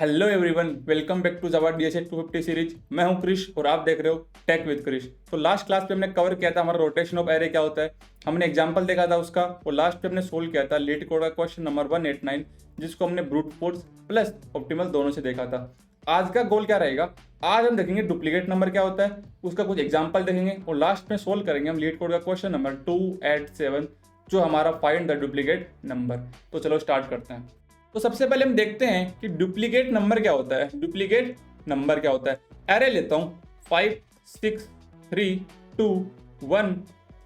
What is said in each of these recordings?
Hello everyone, welcome back to Java DSA 250 series. मैं हूं क्रिश और आप देख रहे हो टेक विद क्रिश। तो लास्ट क्लास पे हमने कवर किया था हमारा रोटेशन ऑफ एरे क्या होता है। हमने एग्जांपल देखा था उसका और लास्ट पे हमने सोल्व किया था लीड कोड का क्वेश्चन नंबर 189, जिसको हमने ब्रूट फोर्स प्लस ऑप्टिमल दोनों से देखा था। आज का गोल क्या रहेगा, आज हम देखेंगे डुप्लीकेट नंबर क्या होता है, उसका कुछ एग्जाम्पल देखेंगे और लास्ट में सोल्व करेंगे हम लीड कोड का क्वेश्चन नंबर 287, जो हमारा फाइंड द डुप्लीकेट नंबर। तो चलो स्टार्ट करते हैं। तो सबसे पहले हम देखते हैं कि डुप्लीकेट नंबर क्या होता है। डुप्लीकेट नंबर क्या होता है। एरे लेता हूँ 5 6 3 2 1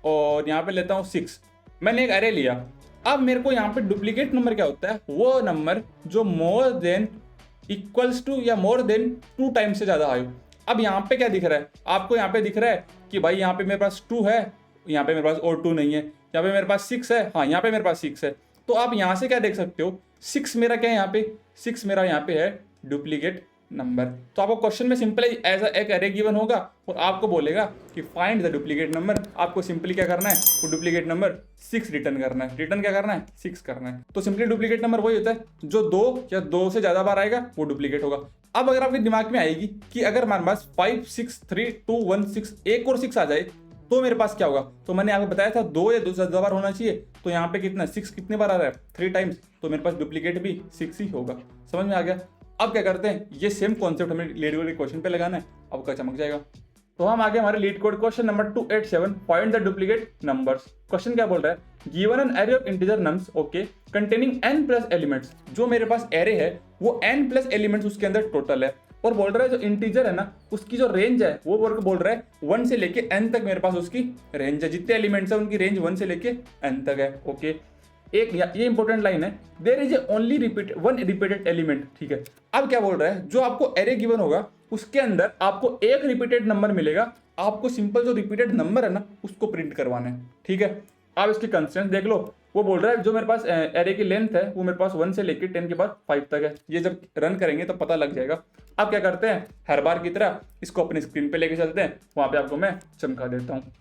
और यहाँ पे लेता हूँ 6। मैंने एक एरे लिया। अब मेरे को यहाँ पे डुप्लीकेट नंबर क्या होता है, वो नंबर जो मोर देन इक्वल्स टू या मोर देन 2 टाइम्स से ज़्यादा आयु। अब यहाँ पे क्या दिख रहा है आपको, यहाँ पे दिख रहा है कि भाई यहाँ पे मेरे पास 2 है, यहाँ पे मेरे पास और 2 नहीं है, यहाँ पे मेरे पास 6 है, हाँ यहाँ पे मेरे पास 6 है। तो आप यहाँ से क्या देख सकते हो, 6 मेरा क्या है यहाँ पे, 6 मेरा यहाँ पे है डुप्लीकेट नंबर। तो आपको क्वेश्चन में सिंपल एज एक एरे गिवन होगा और आपको बोलेगा कि फाइंड द डुप्लीकेट नंबर। आपको सिंपली क्या करना है, वो डुप्लीकेट नंबर 6 रिटर्न करना है। रिटर्न क्या करना है, 6 करना है। तो सिंपली डुप्लीकेट नंबर वही होता है जो 2 या 2 से ज़्यादा बार आएगा वो डुप्लीकेट होगा। अब अगर आपके दिमाग में आएगी कि अगर हमारे पास 5 6 3 2 1 6 एक और 6 आ जाए तो मेरे पास क्या होगा, तो मैंने आपको बताया था 2 या 2 से ज़्यादा बार होना चाहिए। तो यहाँ पे कितना 6 कितने बार आ रहा है, 3 टाइम्स, तो मेरे पास डुप्लीकेट भी 6 ही होगा। समझ में आ गया। अब क्या करते हैं, ये सेम कॉन्सेप्ट हमें लीड कोड के क्वेश्चन पे लगाना है। अब क्या चमक जाएगा। तो हम आगे हमारे leet code question number 287, find the duplicate numbers. Question क्या बोल रहा है, given an array of integer nums okay containing n plus elements. जो मेरे पास एरे है वो n प्लस एलिमेंट्स उसके अंदर टोटल है और बोल रहा है जो इंटीजर है ना उसकी जो रेंज है वो वर्क बोल रहा है 1 से लेके n तक मेरे पास उसकी रेंज है। जितने एलिमेंट्स है उनकी रेंज 1 से लेके n तक है। ओके, एक ये इंपॉर्टेंट लाइन है, there is only repeat one repeated element. ठीक है, अब क्या बोल रहा है, जो आपको एरे गिवन होगा उसके अंदर आपको एक रिपीटेड नंबर मिलेगा। आपको सिंपल जो रिपीटेड नंबर है ना उसको प्रिंट करवाना है। ठीक है, आप इसकी कंस्ट्रेंट देख लो। वो बोल रहा है जो मेरे पास एरे की लेंथ है वो मेरे पास 1 से लेकर 10 के बाद 5 तक है। ये जब रन करेंगे तो पता लग जाएगा। अब क्या करते हैं, हर बार की तरह इसको अपनी स्क्रीन पे लेके चलते हैं, वहां पे आपको मैं चमका देता हूँ।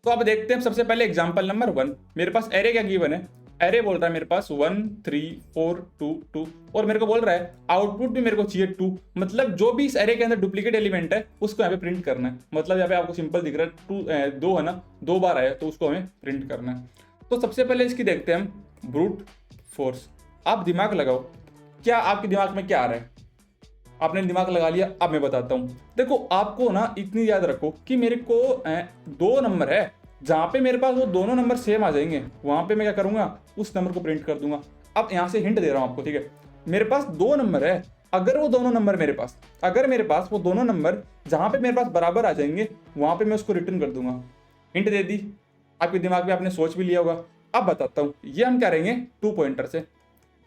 तो अब देखते हैं सबसे पहले एग्जाम्पल नंबर 1। मेरे पास एरे क्या गिवन है, एरे बोल रहा है मेरे पास 1 3 4 2 2 और मेरे को बोल रहा है आउटपुट भी मेरे को चाहिए 2। मतलब जो भी इस एरे के अंदर डुप्लीकेट एलिमेंट है उसको यहाँ पे प्रिंट करना है। मतलब यहाँ पे आपको सिंपल दिख रहा है 2 है ना, 2 बार आया तो उसको हमें प्रिंट करना है। तो सबसे पहले इसकी देखते हैं हम ब्रूट फोर्स। आप दिमाग लगाओ, क्या आपके दिमाग में क्या आ रहा है। आपने दिमाग लगा लिया, अब मैं बताता हूँ। देखो आपको ना इतनी याद रखो कि मेरे को 2 नंबर है, जहाँ पे मेरे पास वो दोनों नंबर सेम आ जाएंगे वहां पे मैं क्या करूंगा, उस नंबर को प्रिंट कर दूंगा। अब यहाँ से हिंट दे रहा हूँ आपको। ठीक है, मेरे पास 2 नंबर है, अगर वो दोनों नंबर मेरे पास वो दोनों नंबर जहाँ पे मेरे पास बराबर आ जाएंगे वहां पे मैं उसको रिटर्न कर दूंगा। हिंट दे दी, आपके दिमाग में आपने सोच भी लिया होगा। अब बताता हूँ, ये हम करेंगे 2 पॉइंटर से।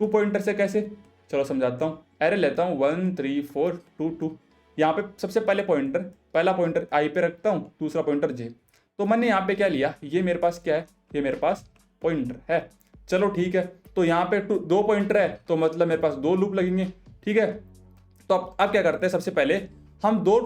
2 पॉइंटर से कैसे, चलो समझाता हूँ। एरे लेता हूँ 1 3 4 2 2। यहाँ पे सबसे पहला पॉइंटर आई पे रखता हूँ, दूसरा पॉइंटर जे। तो मैंने यहाँ पे क्या लिया, ये मेरे पास क्या है, ये मेरे पास पॉइंटर है। चलो ठीक है, तो यहाँ पे 2 पॉइंटर है तो मतलब मेरे पास 2 लूप लगेंगे। ठीक है, तो अब क्या करते हैं, सबसे पहले हम दो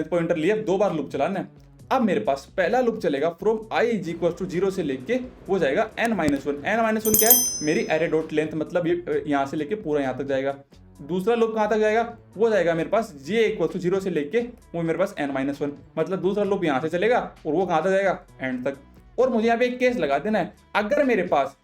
पॉइंटर लिए, 2 बार लूप चलाना है। अब मेरे पास पहला लूप चलेगा from i is equal to 0 से लेके वो जाएगा n-1। n-1 क्या है, मेरी एरे डॉट लेंथ, मतलब ये यहाँ से लेके पूरा यहाँ तक जाएगा। दूसरा लूप कहाँ तक जाएगा, वो जाएगा मेरे पास j इक्वल टू 0 से लेके वो मेरे पास n-1, मतलब दूसरा लूप यहाँ से चलेगा और वो कहाँ तक जाएगा, एंड तक। और मुझे यहाँ पे एक केस लगा देना है, अगर मेरे पास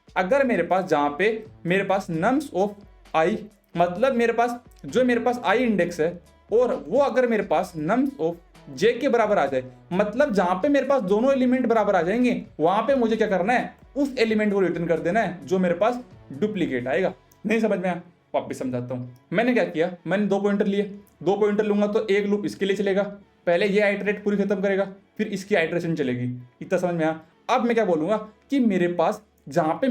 जहाँ पे मेरे पास नम्स ऑफ i, मतलब मेरे पास i इंडेक्स है और वो अगर मेरे पास नम्स ऑफ j के बराबर आ जाए, मतलब जहां पे मेरे पास दोनों एलिमेंट बराबर आ जाएंगे वहां पे मुझे क्या करना है, उस एलिमेंट को रिटर्न कर देना है जो मेरे पास डुप्लीकेट आएगा। नहीं समझ में आया, वापस समझाता हूँ। मैंने क्या किया, मैंने 2 पॉइंटर लिए, 2 पॉइंटर लूंगा तो एक लूप इसके लिए चलेगा, पहले ये आइटरेट पूरी खत्म करेगा, फिर इसकी आइटरेशन चलेगी। इतना समझ में आया। अब मैं क्या बोलूंगा कि मेरे पास जहां पे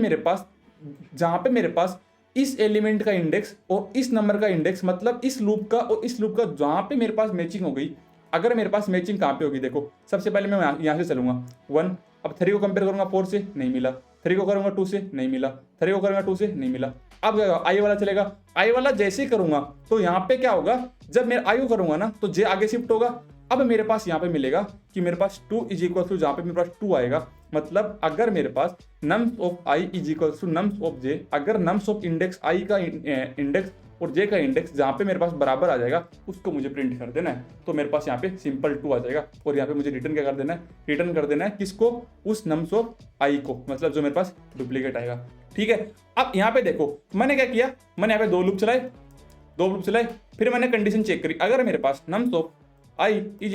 मेरे पास इस एलिमेंट का इंडेक्स और इस नंबर का इंडेक्स, मतलब इस लूप का और इस लूप का जहां पे मेरे पास मैचिंग हो गई। अगर मेरे पास मैचिंग कहाँ पे होगी, देखो सबसे पहले मैं यहाँ से चलूंगा 1। अब 3 को कंपेयर करूंगा 4 से, नहीं मिला। 3 को करूंगा 2 से, नहीं मिला। 3 को करूंगा 2 से, नहीं मिला। अब आई वाला चलेगा, आई वाला जैसे ही करूंगा तो यहाँ पे क्या होगा, जब मैं आई को करूंगा ना तो जे आगे शिफ्ट होगा। अब मेरे पास यहाँ पे मिलेगा कि मेरे पास 2 इज इक्वल टू, जहाँ पे मेरे पास 2 आएगा, मतलब अगर मेरे पास nums of I is equal to nums of J, अगर नम्स ऑफ इंडेक्स आई का इंडेक्स और जे का इंडेक्स जहाँ पे मेरे पास बराबर आ जाएगा उसको मुझे प्रिंट कर देना है। तो मेरे पास यहाँ पे सिंपल 2 आ जाएगा और यहाँ पे मुझे रिटर्न क्या कर देना है, रिटर्न कर देना है किसको, उस नम्स ऑफ आई को, मतलब जो मेरे पास डुप्लीकेट आएगा। ठीक है, अब यहाँ पे देखो मैंने क्या किया, मैंने यहाँ पे 2 लूप चलाए, फिर मैंने कंडीशन चेक करी, अगर मेरे पास nums of I is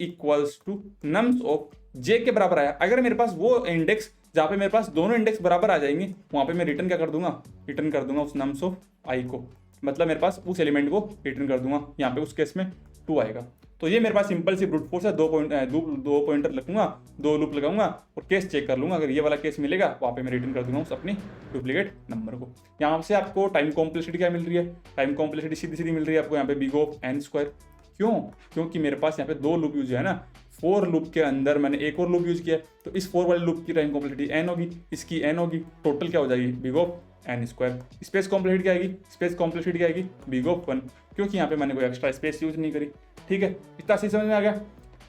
equals to nums of J के बराबर आया, अगर मेरे पास वो इंडेक्स जहाँ पे मेरे पास दोनों इंडेक्स बराबर आ जाएंगे वहाँ पे मैं रिटर्न क्या कर दूंगा, रिटर्न कर दूंगा उस नम्स ऑफ आई को, मतलब मेरे पास उस एलिमेंट को रिटर्न कर दूंगा। यहाँ पे उस केस में 2 आएगा। तो ये मेरे पास सिंपल सी ब्रूट फोर्स है, 2 पॉइंटर लगूंगा, 2 लूप लगाऊंगा और केस चेक कर लूंगा, अगर ये वाला केस मिलेगा वहाँ पे मैं रिटर्न कर दूंगा उस अपनी डुप्लीकेट नंबर को। यहाँ से आपको टाइम कॉम्प्लेक्सिटी क्या मिल रही है, टाइम कॉम्प्लेक्सिटी सीधी सीधी मिल रही है आपको यहाँ पे बिग ऑफ एन स्क्वायर। क्यों, क्योंकि मेरे पास यहाँ पे 2 लूप यूज है ना, 4 लूप के अंदर मैंने एक और लूप यूज किया, तो इस 4 वाले लूप की टाइम कॉम्प्लेक्सिटी एन होगी, इसकी एन होगी, टोटल क्या हो जाएगी big of n square. Space complexity क्या आएगी, स्पेस कॉम्प्लेक्सिटी क्या आएगी बिग ऑफ 1, क्योंकि यहाँ पे मैंने कोई एक्स्ट्रा स्पेस यूज नहीं करी। ठीक है, इतना सही समझ में आ गया,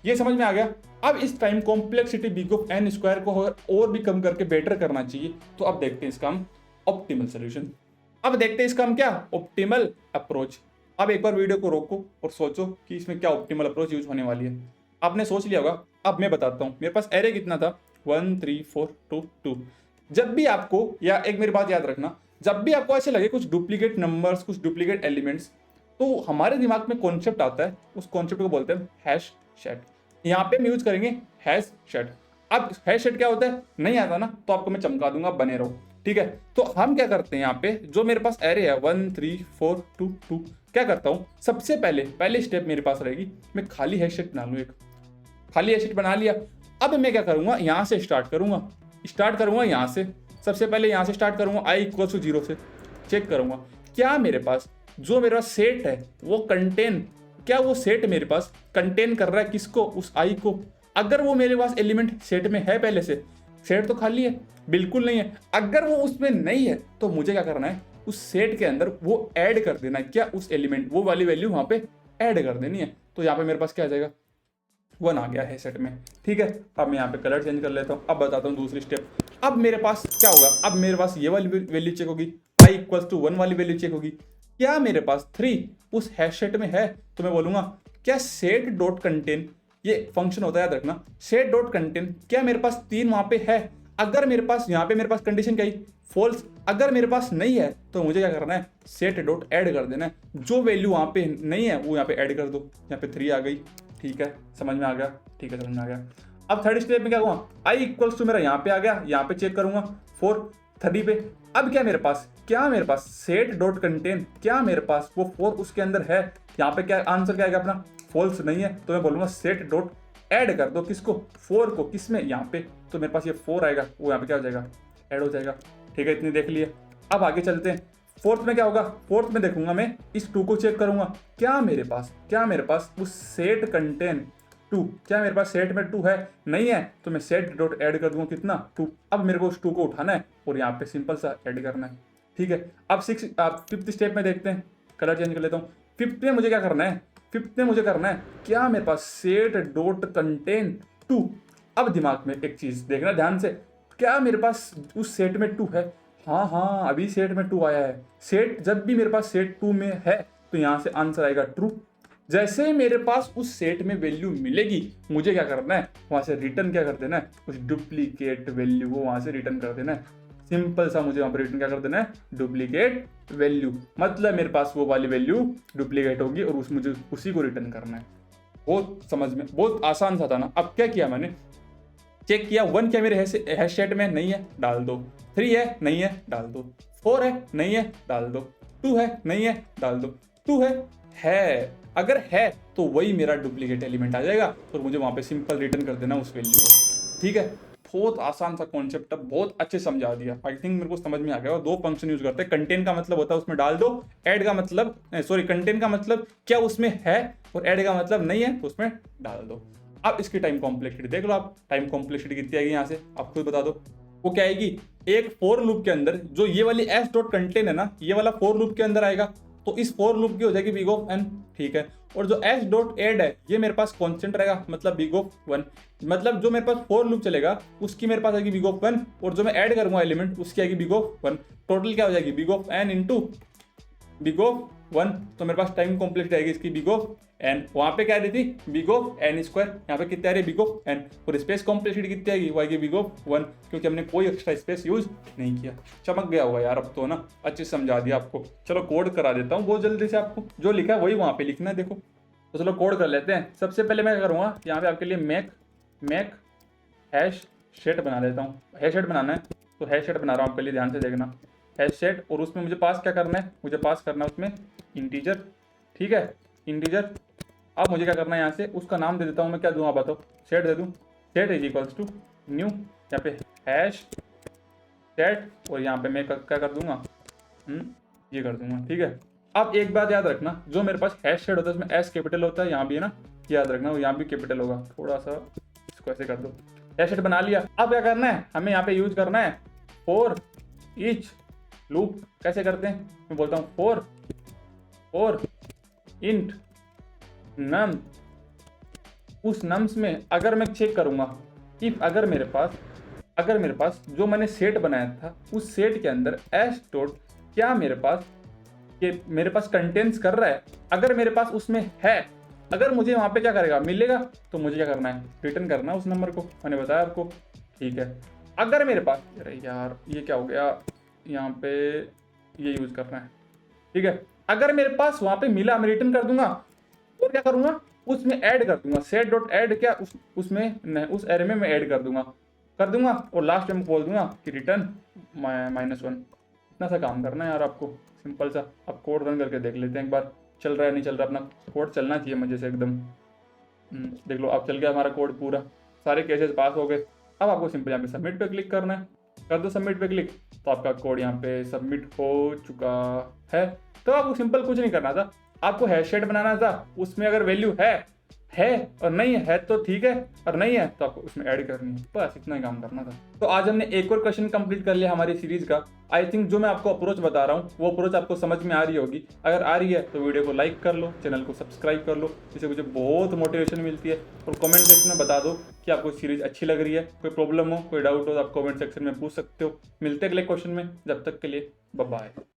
ये समझ में आ गया। अब इस time complexity big of n square को और भी कम करके बेटर करना चाहिए, तो अब देखते हैं इसका हम ऑप्टिमल सोल्यूशन। अब देखते हैं इसका हम क्या ऑप्टिमल अप्रोच। अब एक बार वीडियो को रोको और सोचो कि इसमें क्या ऑप्टिमल अप्रोच यूज होने वाली है। आपने सोच लिया होगा, अब मैं बताता हूँ। मेरे पास एरे कितना था, 1 3 4 2 2। जब भी आपको, या एक मेरी बात याद रखना, जब भी आपको ऐसे लगे कुछ डुप्लीकेट नंबर्स, कुछ डुप्लीकेट एलिमेंट्स, तो हमारे दिमाग में कॉन्सेप्ट आता है, उस कॉन्सेप्ट को बोलते हैं हैश सेट। यहाँ पे हम यूज करेंगे हैश सेट। अब हैश सेट क्या होता है, नहीं आता ना तो आपको मैं चमका दूंगा, बने रहो। ठीक है, तो हम क्या करते हैं, यहाँ पे जो मेरे पास एरे है 1 3 4 2 2, क्या करता हूँ, सबसे पहले स्टेप मेरे पास रहेगी, मैं खाली हैश सेट बना लूँ, एक खाली हैश सेट बना लिया। अब मैं क्या करूंगा, यहाँ से स्टार्ट करूंगा यहाँ से, सबसे पहले यहाँ से स्टार्ट करूंगा, आई इक्वल टू 0 से चेक करूंगा क्या मेरे पास जो मेरा सेट है वो कंटेन, क्या वो सेट मेरे पास कंटेन कर रहा है किसको, उस आई को। अगर वो मेरे पास एलिमेंट सेट में है, पहले से सेट तो खाली है, बिल्कुल नहीं है। अगर वो उसमें नहीं है तो मुझे क्या करना है, उस सेट के अंदर वो ऐड कर देना है, क्या उस एलिमेंट, वो वाली वैल्यू वहां पे ऐड कर देनी है। तो यहाँ पे मेरे पास क्या आ जाएगा, 1 आ गया है सेट में। ठीक है, अब मैं यहाँ पे कलर चेंज कर लेता हूँ। अब बताता हूँ दूसरी स्टेप। अब मेरे पास क्या होगा, अब मेरे पास ये वाली वैल्यू चेक होगी, आई इक्वल टू 1 वाली वैल्यू चेक होगी, क्या मेरे पास 3 उस हैश सेट में है। तो मैं बोलूंगा क्या सेट डॉट कंटेन, ये फंक्शन होता है याद रखना, सेट डॉट कंटेन, क्या मेरे पास 3 वहां पे है। अगर मेरे पास यहाँ पे मेरे पास कंडीशन क्या है, फॉल्स। अगर मेरे पास नहीं है तो मुझे क्या करना है, सेट डॉट ऐड कर देना है, जो वैल्यू वहां पे नहीं है वो यहाँ पे ऐड कर दो। यहाँ पे 3 आ गई, ठीक है, समझ में आ गया, ठीक है, समझ में आ गया। अब थर्ड स्टेप में क्या हुआ, आई इक्वल्स टू मेरा यहाँ पे आ गया, यहाँ पे चेक करूंगा 4 30 पे। अब क्या मेरे पास सेट डॉट कंटेन, क्या मेरे पास वो 4 उसके अंदर है। यहाँ पे क्या आंसर क्या आएगा अपना, फॉल्स नहीं है, तो मैं बोलूंगा सेट डॉट ऐड कर दो किसको, 4 को, किसमें, यहाँ पे। तो मेरे पास ये 4 आएगा, वो यहाँ पे क्या हो जाएगा, ऐड हो जाएगा। ठीक है, इतनी देख लिए। अब आगे चलते हैं, फोर्थ में क्या होगा, फोर्थ में देखूंगा मैं इस 2 को चेक करूंगा, क्या मेरे पास उस सेट कंटेन 2, क्या मेरे पास सेट में 2 है, नहीं है तो मैं सेट डॉट ऐड कर दूंगा कितना, 2। अब मेरे को उस 2 को उठाना है और यहाँ पे सिंपल सा ऐड करना है। ठीक है, अब 5th स्टेप में देखते हैं, कलर चेंज कर लेता हूँ। 5th में मुझे क्या करना है, क्या मेरे पास सेट डॉट कंटेन 2। अब दिमाग में एक चीज देखना ध्यान से, क्या मेरे पास उस सेट में 2 है। हाँ, अभी सेट में 2 आया है। सेट जब भी मेरे पास सेट 2 में है तो यहाँ से आंसर आएगा ट्रू। जैसे ही मेरे पास उस सेट में वैल्यू मिलेगी, मुझे क्या करना है, वहां से रिटर्न क्या कर देना है, उस डुप्लीकेट वैल्यू को वहां से रिटर्न कर देना है। सिंपल सा मुझे वहां पर रिटर्न क्या कर देना है, डुप्लीकेट वैल्यू। मतलब मेरे पास वो वाली वैल्यू डुप्लीकेट होगी और मुझे उसी को रिटर्न करना है। बहुत समझ में, बहुत आसान सा था ना। अब क्या किया मैंने, चेक किया 1 क्या मेरे हैश सेट में नहीं है, डाल दो। 3 है, नहीं है, डाल दो। 4 है, नहीं है, डाल दो। 2 है, नहीं है, डाल दो। 2 है, अगर है तो वही मेरा डुप्लीकेट एलिमेंट आ जाएगा और मुझे वहां पे सिंपल रिटर्न कर देना उस वैल्यू को। ठीक है, बहुत आसान सा कॉन्सेप्ट है, बहुत अच्छे समझा दिया। आई थिंक मेरे को समझ में आ गया। और 2 फंक्शन यूज करते हैं, कंटेन का मतलब होता है उसमें डाल दो, ऐड का मतलब कंटेन का मतलब क्या उसमें है, और ऐड का मतलब नहीं है तो उसमें डाल दो। अब इसकी टाइम कॉम्प्लेक्सिटी देख लो आप, टाइम कॉम्प्लेक्सिटी कितनी आएगी यहाँ से आप खुद बता दो। वो क्या आएगी, एक फॉर लूप के अंदर जो ये वाली एस डॉट कंटेन है ना, ये वाला फॉर लूप के अंदर आएगा, तो इस फॉर लूप की हो जाएगी बिग ऑफ n। ठीक है, और जो एस डॉट एड है ये मेरे पास कांस्टेंट रहेगा, मतलब बिग ऑफ 1। मतलब जो मेरे पास फॉर लूप चलेगा उसकी मेरे पास आएगी बिग ऑफ 1, और जो मैं ऐड करूंगा एलिमेंट उसकी आएगी बिग ऑफ 1। टोटल क्या हो जाएगी, big of n into big of 1, तो मेरे पास टाइम कॉम्प्लेक्स आएगी इसकी बिग ऑफ n। वहाँ पे क्या आ रही थी बिग ऑफ n स्क्वायर, यहाँ पे कितनी आ रही है बिग ऑफ n। और स्पेस कॉम्प्लेक्सिटी कितनी आएगी, वो आएगी बिग ऑफ 1, क्योंकि हमने कोई एक्स्ट्रा स्पेस यूज नहीं किया। चमक गया होगा यार अब तो ना, अच्छे से समझा दिया आपको। चलो कोड करा देता हूँ बहुत जल्दी से, आपको जो लिखा है वही वहाँ पे लिखना है देखो। तो चलो कोड कर लेते हैं। सबसे पहले मैं क्या करूँगा, यहाँ पे आपके लिए मैक हैश सेट बना लेता हूँ। हैश सेट बनाना है तो हैश सेट बना रहा हूँ आपके लिए, ध्यान से देखना। हैश सेट, और उसमें मुझे पास क्या करना है, मुझे पास करना है उसमें इंटीजर, ठीक है, इंटीजर। अब मुझे क्या करना है, यहाँ से उसका नाम दे देता हूँ मैं, क्या दूँ आप बताओ, सेट दे दूँ। Set is equals to new, यहाँ पे हैश सेट, और यहाँ पे मैं क्या कर दूंगा, ये कर दूंगा, ठीक है। अब एक बात याद रखना, जो मेरे पास हैश सेट होता है उसमें एस कैपिटल होता है, यहाँ भी है ना, याद रखना, वो यहाँ भी कैपिटल होगा। थोड़ा सा इसको ऐसे कर दो। हैश सेट बना लिया। अब क्या करना है, हमें यहाँ पे यूज करना है फॉर ईच लूप। कैसे करते हैं, मैं बोलता हूँ फॉर इंट नम, उस नम्स में अगर मैं चेक करूंगा इफ अगर मेरे पास जो मैंने सेट बनाया था उस सेट के अंदर एस डॉट क्या मेरे पास कंटेंट्स कर रहा है, अगर मेरे पास उसमें है, अगर मुझे वहां पे क्या करेगा मिलेगा, तो मुझे क्या करना है, रिटर्न करना है उस नंबर को, मैंने बताया आपको, ठीक है। अगर मेरे पास, अरे यार ये क्या हो गया, यहाँ पे ये यूज करना है, ठीक है। अगर मेरे पास वहां पे मिला, मैं रिटर्न कर दूंगा, और क्या करूंगा उसमें ऐड कर दूंगा, सेट डॉट ऐड क्या उसमें उस एरे में मैं ऐड कर दूंगा, और लास्ट में बोल दूंगा कि रिटर्न -1। इतना सा काम करना है यार आपको, सिंपल सा। अब कोड रन करके देख लेते हैं एक बार, चल रहा है नहीं चल रहा। अपना कोड चलना चाहिए मजे से एकदम। देख लो अब चल गया हमारा कोड पूरा, सारे केसेस पास हो गए। अब आपको सिंपल यहाँ पे सबमिट पे क्लिक करना है, कर दो सबमिट पे क्लिक, तो आपका कोड यहाँ पे सबमिट हो चुका है। तो आपको सिंपल कुछ नहीं करना था, आपको हैश सेट बनाना था, उसमें अगर वैल्यू है और नहीं है तो ठीक है, और नहीं है तो आपको उसमें ऐड करनी है, बस इतना ही काम करना था। तो आज हमने एक और क्वेश्चन कंप्लीट कर लिया हमारी सीरीज का। आई थिंक जो मैं आपको अप्रोच बता रहा हूँ वो अप्रोच आपको समझ में आ रही होगी। अगर आ रही है तो वीडियो को लाइक कर लो, चैनल को सब्सक्राइब कर लो, जिससे मुझे बहुत मोटिवेशन मिलती है। और कमेंट सेक्शन में बता दो कि आपको सीरीज अच्छी लग रही है। कोई प्रॉब्लम हो, कोई डाउट हो तो आप कमेंट सेक्शन में पूछ सकते हो। मिलते हैं अगले क्वेश्चन में, जब तक के लिए बाय बाय।